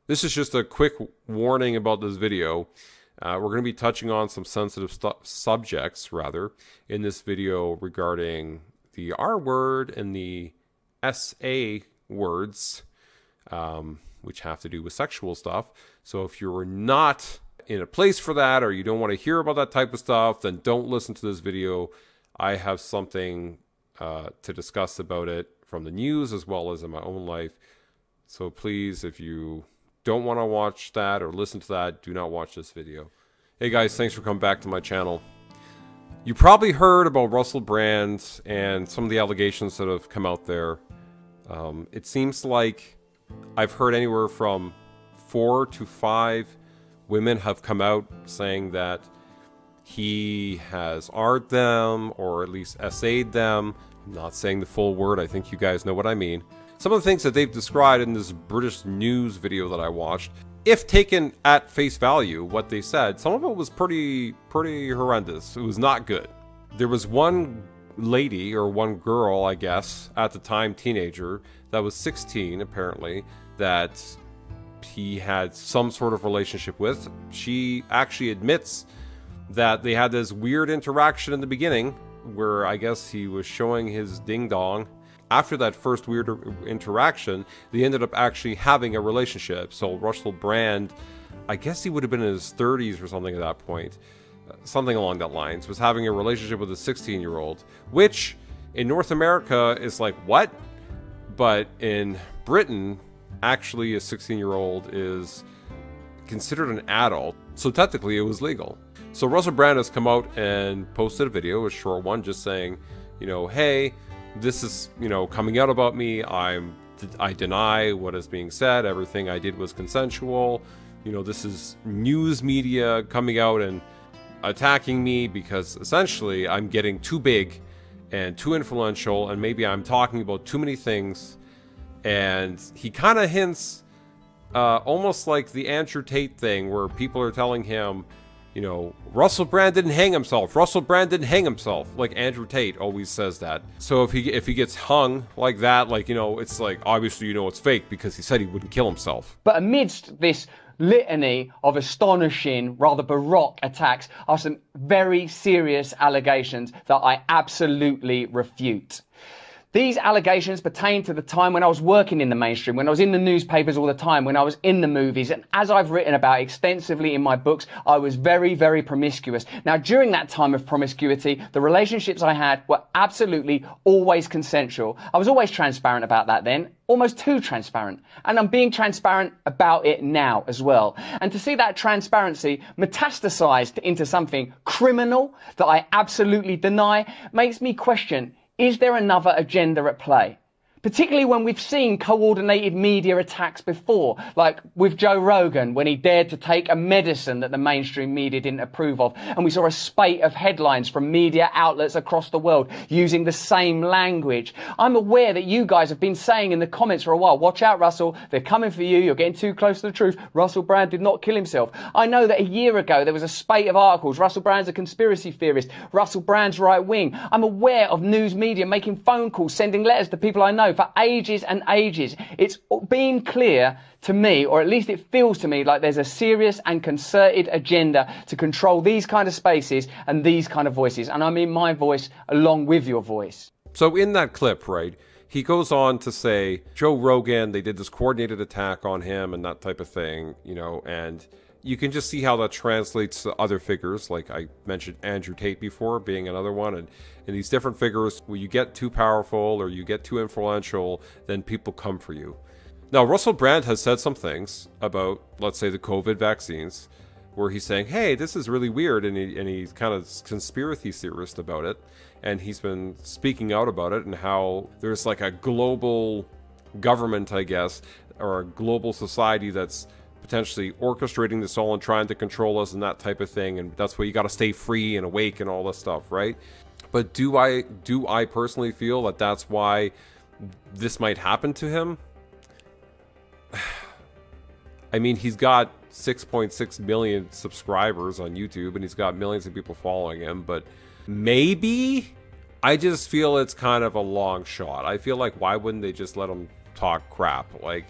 This is just a quick warning about this video. We're going to be touching on some sensitive subjects, rather, in this video regarding the R word and the SA words, which have to do with sexual stuff. So if you're not in a place for that, or you don't want to hear about that type of stuff, then don't listen to this video. I have something to discuss about it from the news as well as in my own life. So please, if you don't want to watch that or listen to that, do not watch this video. Hey guys, thanks for coming back to my channel. You probably heard about Russell Brand and some of the allegations that have come out there. It seems like I've heard anywhere from 4 to 5 women have come out saying that he has R'd them, or at least SA'd them. I'm not saying the full word, I think you guys know what I mean. Some of the things that they've described in this British news video that I watched, if taken at face value, what they said, some of it was pretty horrendous. It was not good. There was one lady, or one girl, I guess, at the time, teenager, that was 16, apparently, that he had some sort of relationship with. She actually admits that they had this weird interaction in the beginning, where I guess he was showing his ding-dong. After that first weird interaction, they ended up actually having a relationship. So Russell Brand, I guess he would have been in his 30s or something at that point, something along that lines, was having a relationship with a 16-year-old, which in North America is like, what? But in Britain, actually a 16-year-old is considered an adult, so technically it was legal. So Russell Brand has come out and posted a video, a short one, just saying, you know, hey, this is, you know, coming out about me. I deny what is being said. Everything I did was consensual. You know, this is news media coming out and attacking me because essentially I'm getting too big and too influential, and maybe I'm talking about too many things. And he kind of hints almost like the Andrew Tate thing, where people are telling him, you know, Russell Brand didn't hang himself. Russell Brand didn't hang himself. Like Andrew Tate always says that. So if he gets hung like that, like, you know, it's like, obviously, you know, it's fake because he said he wouldn't kill himself. But amidst this litany of astonishing, rather baroque attacks are some very serious allegations that I absolutely refute. These allegations pertain to the time when I was working in the mainstream, when I was in the newspapers all the time, when I was in the movies, and as I've written about extensively in my books, I was very, very promiscuous. Now, during that time of promiscuity, the relationships I had were absolutely always consensual. I was always transparent about that then, almost too transparent. And I'm being transparent about it now as well. And to see that transparency metastasized into something criminal that I absolutely deny makes me question, is there another agenda at play? Particularly when we've seen coordinated media attacks before, like with Joe Rogan, when he dared to take a medicine that the mainstream media didn't approve of. And we saw a spate of headlines from media outlets across the world using the same language. I'm aware that you guys have been saying in the comments for a while, watch out, Russell, they're coming for you, you're getting too close to the truth. Russell Brand did not kill himself. I know that a year ago there was a spate of articles, Russell Brand's a conspiracy theorist, Russell Brand's right wing. I'm aware of news media making phone calls, sending letters to people I know for ages and ages. It's been clear to me, or at least it feels to me, like there's a serious and concerted agenda to control these kind of spaces and these kind of voices. And I mean my voice along with your voice. So in that clip, right, he goes on to say, Joe Rogan, they did this coordinated attack on him and that type of thing, you know, and you can just see how that translates to other figures. Like I mentioned Andrew Tate before being another one, and these different figures, when you get too powerful or you get too influential, then people come for you. Now, Russell Brand has said some things about, let's say, the COVID vaccines, where he's saying, hey, this is really weird, and he's kind of conspiracy theorist about it, and he's been speaking out about it, and how there's like a global government, I guess, or a global society that's potentially orchestrating this all and trying to control us and that type of thing, and that's why you got to stay free and awake and all this stuff, right? But do I personally feel that that's why this might happen to him? I mean, he's got 6.6 million subscribers on YouTube, and he's got millions of people following him, but maybe I just feel it's kind of a long shot. I feel like, why wouldn't they just let him talk crap? Like,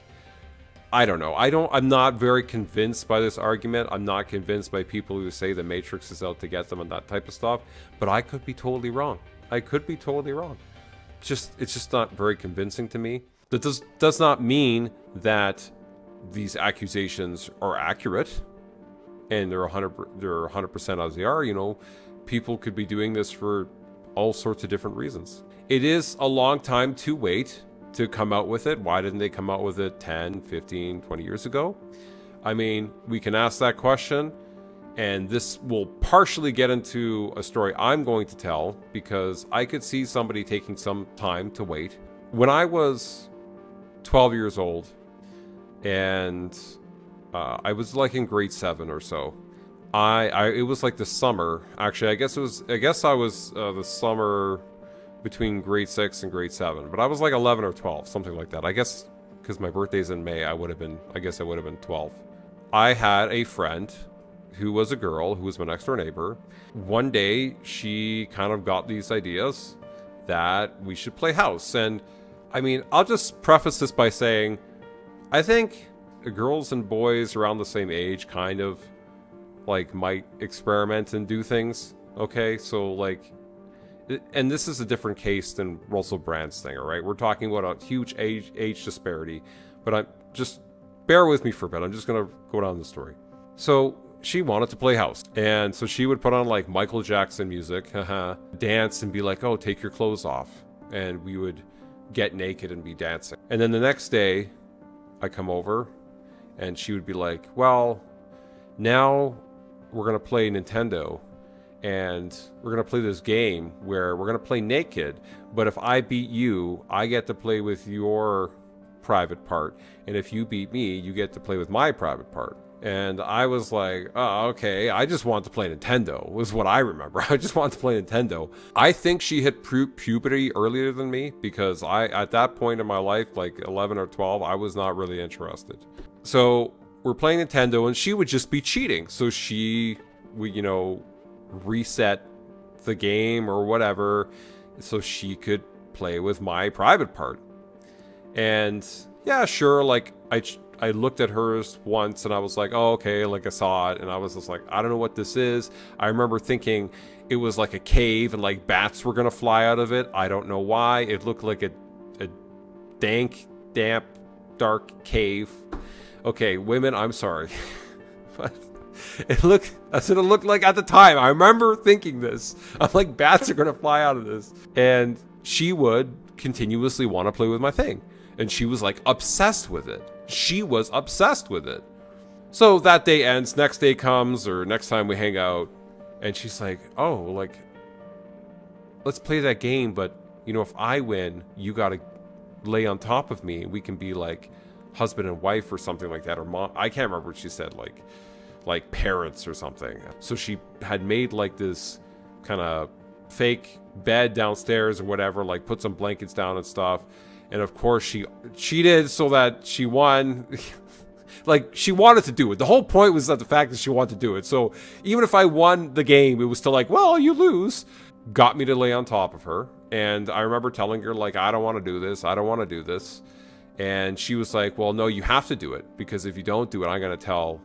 I don't know. I'm not very convinced by this argument. I'm not convinced by people who say the Matrix is out to get them and that type of stuff. But I could be totally wrong. I could be totally wrong. It's just not very convincing to me. That does not mean that these accusations are accurate and they're 100% as they are. You know, people could be doing this for all sorts of different reasons. It is a long time to wait to come out with it. Why didn't they come out with it 10, 15, 20 years ago? I mean, we can ask that question, and this will partially get into a story I'm going to tell, because I could see somebody taking some time to wait. When I was 12 years old, and I was like in grade 7 or so, it was like the summer, actually, I guess I was the summer between grade 6 and grade 7, but I was like 11 or 12, something like that. I guess because my birthday's in May, I would have been 12. I had a friend who was a girl who was my next door neighbor. One day she kind of got these ideas that we should play house. And I mean, I'll just preface this by saying, I think girls and boys around the same age kind of like might experiment and do things. Okay, so like, and this is a different case than Russell Brand's thing, all right? We're talking about a huge age disparity, but I'm just, bear with me for a bit. I'm just going to go down the story. So she wanted to play house. And so she would put on like Michael Jackson music, dance and be like, oh, take your clothes off. And we would get naked and be dancing. And then the next day I come over and she would be like, well, now we're going to play Nintendo. And we're going to play this game where we're going to play naked, but if I beat you, I get to play with your private part, and if you beat me, you get to play with my private part. And I was like, oh, okay, I just want to play Nintendo, was what I remember. I just wanted to play Nintendo. I think she hit puberty earlier than me, because at that point in my life, like 11 or 12, I was not really interested. So we're playing Nintendo, and she would just be cheating. So we, you know, reset the game or whatever so she could play with my private part. And yeah, sure, like I looked at hers once and I was like, oh, okay, like I saw it, and I was just like, I don't know what this is. I remember thinking it was like a cave and like bats were gonna fly out of it. I don't know why. It looked like a dank, damp, dark cave. Okay, women, I'm sorry. But that's what it looked like at the time. I remember thinking this. I'm like, bats are gonna fly out of this. And she would continuously want to play with my thing. And she was like obsessed with it. She was obsessed with it. So that day ends, next day comes, or next time we hang out, and she's like, oh, like, let's play that game, but, you know, if I win, you gotta lay on top of me, and we can be like husband and wife or something like that, or mom. I can't remember what she said, like parents or something. So she had made like this kind of fake bed downstairs or whatever, like put some blankets down and stuff. And of course she cheated so that she won. Like, she wanted to do it. The whole point was that the fact that she wanted to do it. So even if I won the game, it was still like, well, you lose. Got me to lay on top of her. And I remember telling her, like, I don't want to do this. I don't want to do this. And she was like, well, no, you have to do it. Because if you don't do it, I'm going to tell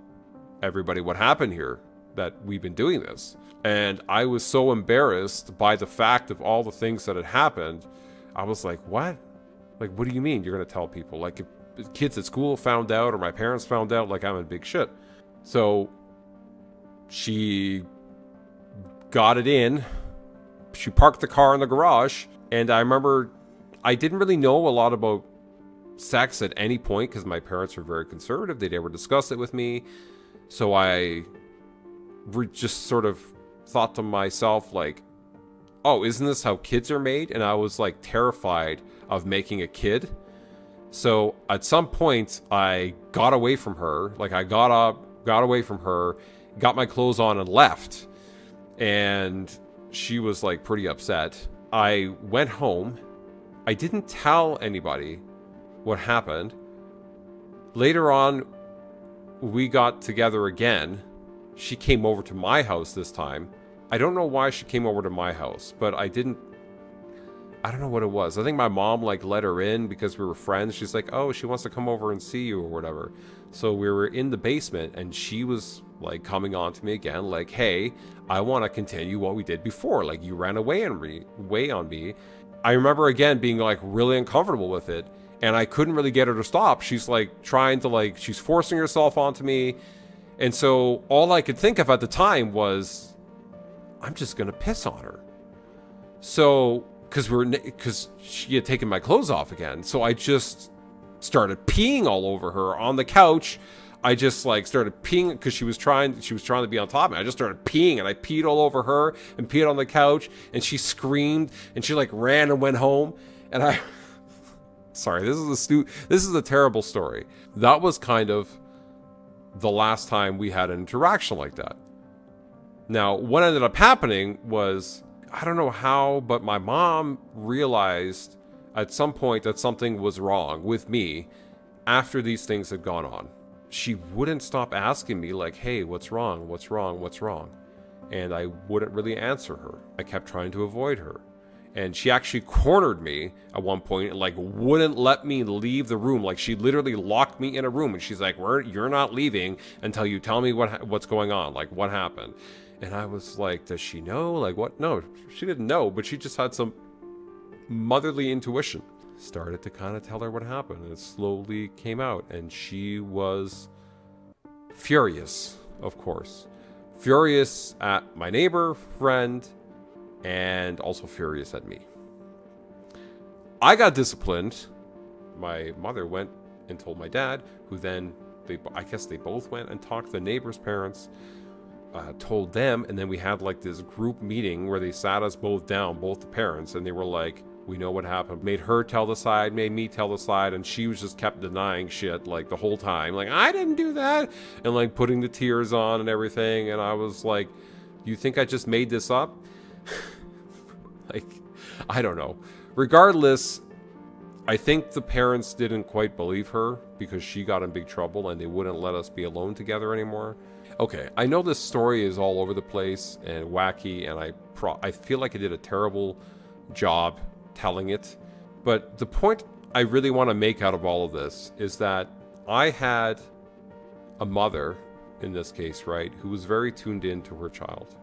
everybody what happened here, that we've been doing this. And I was so embarrassed by the fact of all the things that had happened. I was like, what? Like, what do you mean you're going to tell people? Like, if kids at school found out or my parents found out, like, I'm in big shit. So she got it in. She parked the car in the garage. And I remember I didn't really know a lot about sex at any point because my parents were very conservative. They never discussed it with me. So I just sort of thought to myself, like, oh, isn't this how kids are made? And I was like terrified of making a kid. So at some point I got away from her. Like, I got up, got away from her, got my clothes on and left. And she was like pretty upset. I went home. I didn't tell anybody what happened. Later on, we got together again. She came over to my house this time. I don't know why she came over to my house, but I I don't know what it was. I think my mom like let her in because we were friends. She's like, oh, she wants to come over and see you or whatever. So we were in the basement and she was like coming on to me again, like, hey, I want to continue what we did before. Like, you ran away on me. I remember again being like really uncomfortable with it, and I couldn't really get her to stop. She's like trying to like, she's forcing herself onto me. And so all I could think of at the time was, I'm just going to piss on her. So, because she had taken my clothes off again. So I just started peeing all over her on the couch. I just like started peeing because she was trying to be on top of me. I just started peeing and I peed all over her and peed on the couch, and she screamed and she like ran and went home. And I, sorry, this is a terrible story. That was kind of the last time we had an interaction like that. Now, what ended up happening was, I don't know how, but my mom realized at some point that something was wrong with me after these things had gone on. She wouldn't stop asking me like, hey, what's wrong? What's wrong? What's wrong? And I wouldn't really answer her. I kept trying to avoid her. And she actually cornered me at one point and like wouldn't let me leave the room. Like, she literally locked me in a room and she's like, you're not leaving until you tell me what's going on. Like, what happened? And I was like, does she know? Like, what? No, she didn't know, but she just had some motherly intuition. Started to kind of tell her what happened, and it slowly came out, and she was furious, of course. Furious at my neighbor, friend, and also furious at me. I got disciplined. My mother went and told my dad, who then, I guess they both went and talked to the neighbor's parents, told them, and then we had like this group meeting where they sat us both down, both the parents, and they were like, we know what happened. Made her tell the side, made me tell the side, and she was just kept denying shit like the whole time. Like, I didn't do that, and like putting the tears on and everything, and I was like, you think I just made this up? Like, I don't know. Regardless, I think the parents didn't quite believe her because she got in big trouble and they wouldn't let us be alone together anymore. Okay, I know this story is all over the place and wacky, and I feel like I did a terrible job telling it, but the point I really want to make out of all of this is that I had a mother, in this case, right, who was very tuned in to her child,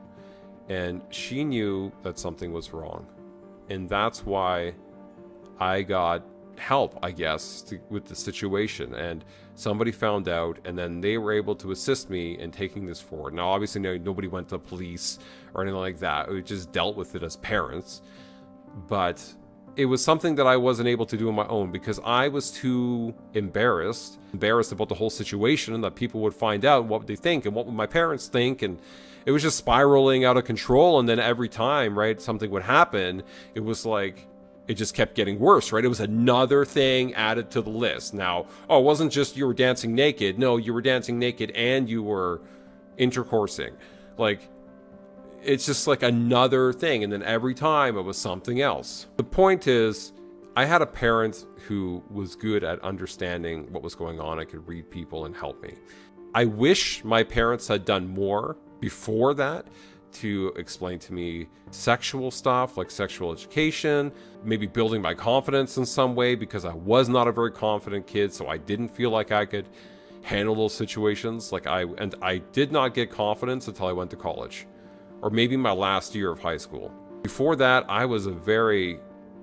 and she knew that something was wrong, and that's why I got help, I guess, with the situation, and somebody found out, and then they were able to assist me in taking this forward. Now, obviously, nobody went to police or anything like that. We just dealt with it as parents, but it was something that I wasn't able to do on my own because I was too embarrassed about the whole situation, and that people would find out what they think and what would my parents think, and it was just spiraling out of control. And then every time, right, something would happen, it was like, it just kept getting worse, right? It was another thing added to the list. Now, oh, it wasn't just you were dancing naked. No, you were dancing naked and you were intercoursing. Like, it's just like another thing. And then every time it was something else. The point is, I had a parent who was good at understanding what was going on. I could read people and help me. I wish my parents had done more before that to explain to me sexual stuff, like sexual education, maybe building my confidence in some way, because I was not a very confident kid, so I didn't feel like I could handle those situations. And I did not get confidence until I went to college, or maybe my last year of high school. Before that, I was a very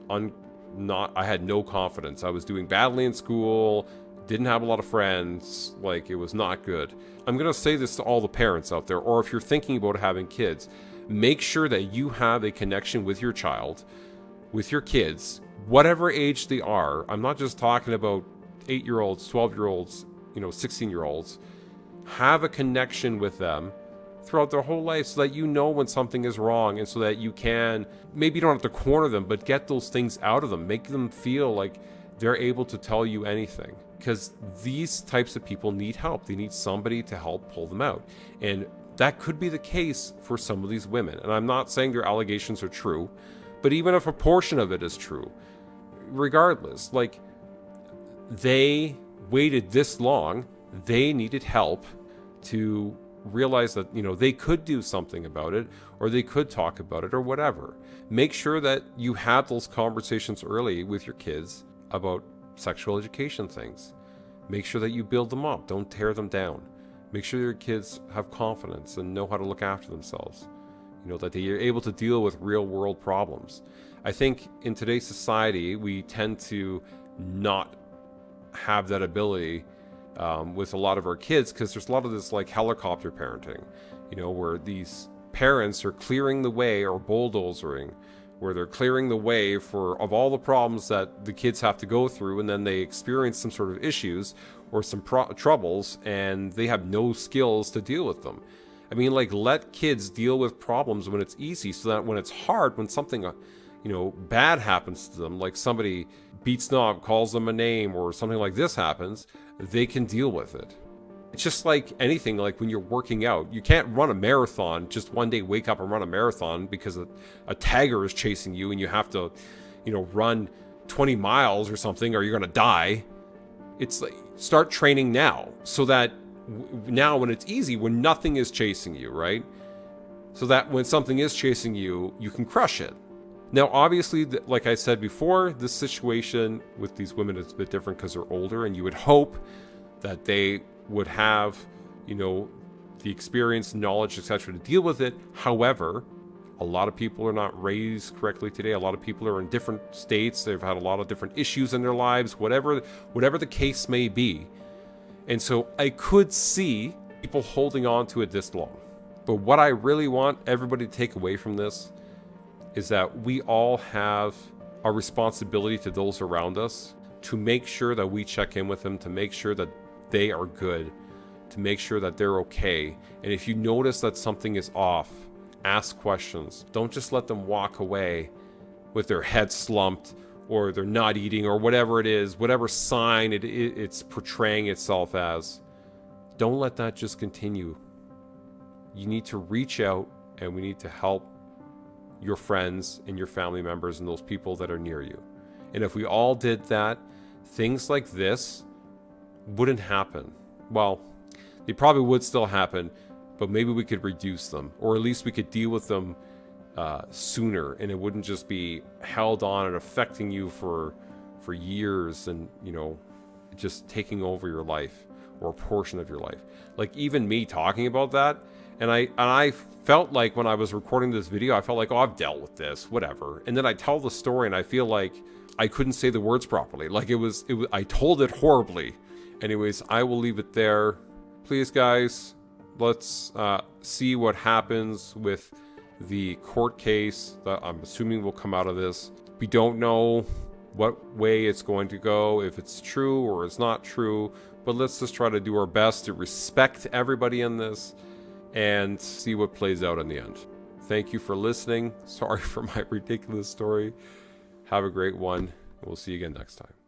I had no confidence. I was doing badly in school, didn't have a lot of friends, like, it was not good. I'm gonna say this to all the parents out there, or if you're thinking about having kids, make sure that you have a connection with your child, with your kids, whatever age they are. I'm not just talking about 8-year-olds, 12-year-olds, 16-year-olds. Have a connection with them throughout their whole life so that you know when something is wrong, and so that you can, maybe you don't have to corner them, but get those things out of them. Make them feel like they're able to tell you anything. Because these types of people need help. They need somebody to help pull them out. And that could be the case for some of these women. And I'm not saying their allegations are true, but even if a portion of it is true, regardless, like, they waited this long, they needed help to realize that, you know, they could do something about it, or they could talk about it, or whatever. Make sure that you have those conversations early with your kids about sexual education things. Make sure that you build them up. Don't tear them down. Make sure your kids have confidence and know how to look after themselves. You know, that they are able to deal with real world problems. I think in today's society, we tend to not have that ability with a lot of our kids, because there's a lot of this like helicopter parenting, you know, where these parents are clearing the way, or bulldozering, where they're clearing the way of all the problems that the kids have to go through, and then they experience some sort of issues or some troubles, and they have no skills to deal with them. I mean, like, let kids deal with problems when it's easy, so that when it's hard, when something, you know, bad happens to them, like somebody beats them up, calls them a name, or something like this happens, they can deal with it. It's just like anything, like when you're working out. You can't run a marathon, just one day wake up and run a marathon because a tiger is chasing you and you have to, you know, run 20 miles or something, or you're going to die. It's like, start training now, so that now when it's easy, when nothing is chasing you, right? So that when something is chasing you, you can crush it. Now, obviously, like I said before, this situation with these women is a bit different because they're older, and you would hope that they would have, you know, the experience, knowledge, etc. to deal with it. However, a lot of people are not raised correctly today. A lot of people are in different states. They've had a lot of different issues in their lives, whatever the case may be. And so I could see people holding on to it this long. But what I really want everybody to take away from this is that we all have a responsibility to those around us to make sure that we check in with them, to make sure that they are good, to make sure that they're okay. And if you notice that something is off, ask questions. Don't just let them walk away with their head slumped, or they're not eating, or whatever it is, whatever sign it's portraying itself as. Don't let that just continue. You need to reach out, and we need to help your friends and your family members and those people that are near you. And if we all did that, things like this wouldn't happen. Well, they probably would still happen, but maybe we could reduce them, or at least we could deal with them sooner, and it wouldn't just be held on and affecting you for years, and, you know, just taking over your life or a portion of your life. Like, even me talking about that, and I felt like when I was recording this video, I felt like, oh, I've dealt with this, whatever. And then I tell the story and I feel like I couldn't say the words properly. Like, it was I told it horribly. Anyways, I will leave it there. Please, guys, let's see what happens with the court case that I'm assuming will come out of this. We don't know what way it's going to go, if it's true or it's not true, but let's just try to do our best to respect everybody in this and see what plays out in the end. Thank you for listening. Sorry for my ridiculous story. Have a great one. We'll see you again next time.